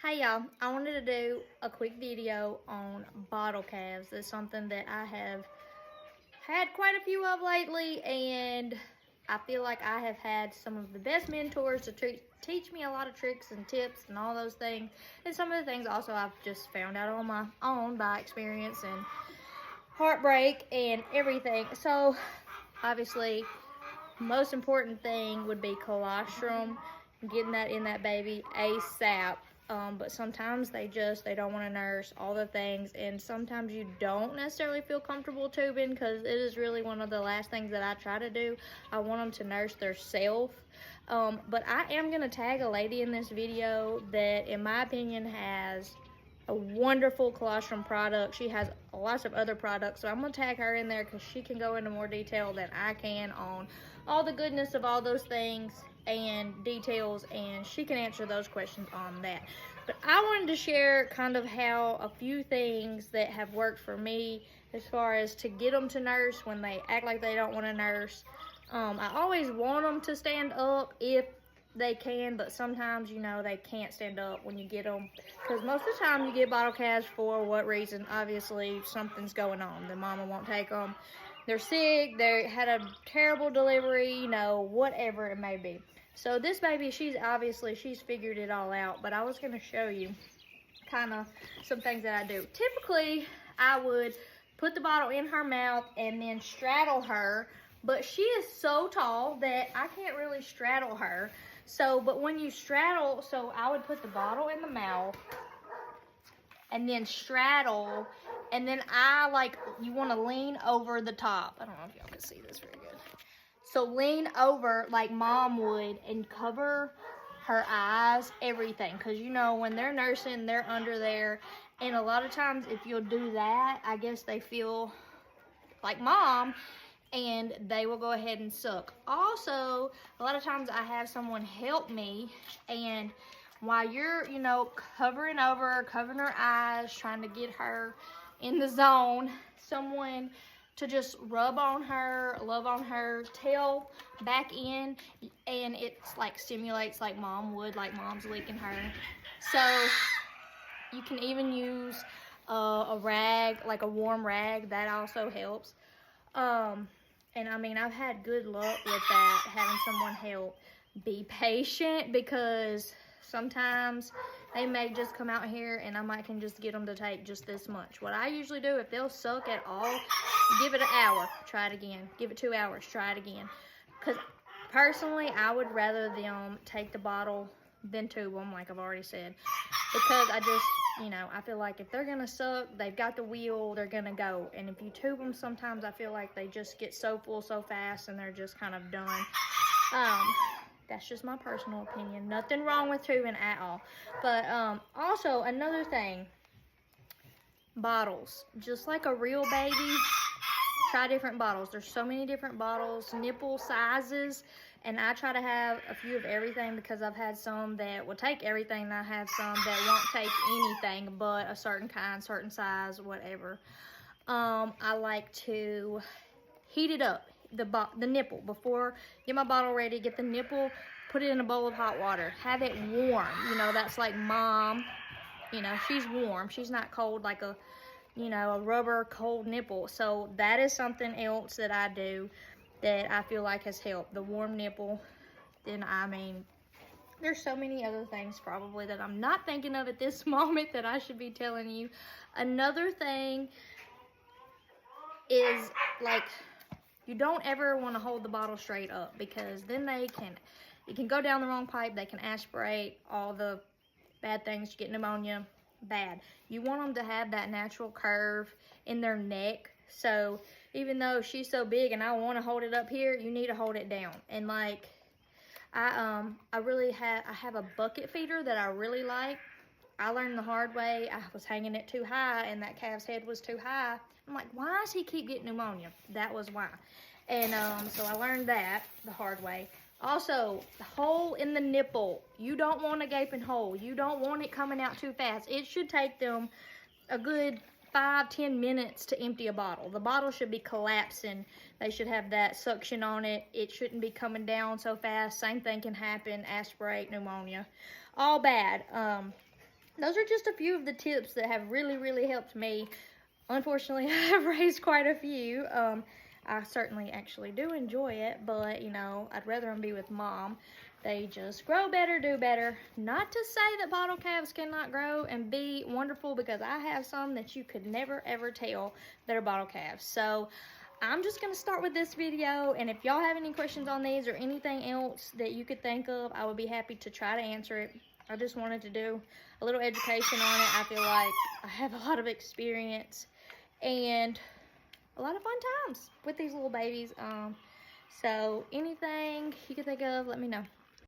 Hey y'all, I wanted to do a quick video on bottle calves. It's something that I have had quite a few of lately, and I feel like I have had some of the best mentors to teach me a lot of tricks and tips and all those things. And some of the things also I've just found out on my own by experience and heartbreak and everything. So obviously, most important thing would be colostrum, getting that in that baby ASAP. But sometimes they don't want to nurse all the things, and sometimes you don't necessarily feel comfortable tubing because it is really one of the last things that I try to do. I want them to nurse themselves. But I am going to tag a lady in this video that, in my opinion, has a wonderful colostrum product. She has lots of other products, so I'm going to tag her in there because she can go into more detail than I can on all the goodness of all those things and details, and she can answer those questions on that. But I wanted to share kind of how a few things that have worked for me as far as to get them to nurse when they act like they don't want to nurse. I always want them to stand up if they can, but sometimes, you know, they can't stand up when you get them, because most of the time you get bottle calves for what reason? Obviously something's going on. The mama won't take them, they're sick, they had a terrible delivery, you know, whatever it may be. So this baby, she's figured it all out, but I was going to show you kind of some things that I do. Typically I would put the bottle in her mouth and then straddle her, but she is so tall that I can't really straddle her. So, but when you straddle, so I would put the bottle in the mouth and then straddle, and then you want to lean over the top. I don't know if y'all can see this very good. So lean over like mom would and cover her eyes, everything. Because, you know, when they're nursing, they're under there. And a lot of times if you'll do that, I guess they feel like mom, and they will go ahead and suck. Also, a lot of times I have someone help me, and while you're, you know, covering her eyes, trying to get her in the zone, someone to just rub on her, love on her, tail back in, and it's like stimulates like mom would, like mom's licking her. So you can even use a rag, like a warm rag, that also helps. And I mean, I've had good luck with that, having someone help. Be patient, because sometimes they may just come out here and I can just get them to take just this much. What I usually do, if they'll suck at all, give it an hour, try it again. Give it 2 hours, try it again. Because personally, I would rather them take the bottle than tube them, like I've already said. Because I just, you know, I feel like if they're going to suck, they've got the wheel, they're going to go. And if you tube them, sometimes I feel like they just get so full so fast and they're just kind of done. That's just my personal opinion. Nothing wrong with tubing at all. But also, another thing, bottles. Just like a real baby, try different bottles. There's so many different bottles, nipple sizes, and I try to have a few of everything, because I've had some that will take everything, and I have some that won't take anything but a certain kind, certain size, whatever. I like to heat it up, the nipple. Before, get my bottle ready, get the nipple, put it in a bowl of hot water, have it warm. You know, that's like mom, you know, she's warm. She's not cold like a, you know, a rubber cold nipple. So that is something else that I do that I feel like has helped, the warm nipple. Then, I mean, there's so many other things probably that I'm not thinking of at this moment that I should be telling you. Another thing is, like, you don't ever want to hold the bottle straight up, because then it can go down the wrong pipe. They can aspirate all the bad things, get pneumonia, bad. You want them to have that natural curve in their neck. So even though she's so big and I want to hold it up here, you need to hold it down. And like, I have a bucket feeder that I really like. I learned the hard way. I was hanging it too high, and that calf's head was too high. I'm like, why does he keep getting pneumonia? That was why. And so I learned that the hard way. Also, the hole in the nipple. You don't want a gaping hole. You don't want it coming out too fast. It should take them a good 5-10 minutes to empty a bottle. The bottle should be collapsing. They should have that suction on it. It shouldn't be coming down so fast. Same thing can happen. Aspirate, pneumonia. All bad. those are just a few of the tips that have really helped me. Unfortunately, I've raised quite a few. I certainly actually do enjoy it, but you know, I'd rather them be with mom. They just grow better, do better. Not to say that bottle calves cannot grow and be wonderful, because I have some that you could never ever tell that are bottle calves. So I'm just going to start with this video, and if y'all have any questions on these or anything else that you could think of, I would be happy to try to answer it. I just wanted to do a little education on it. I feel like I have a lot of experience and a lot of fun times with these little babies. So anything you can think of, let me know.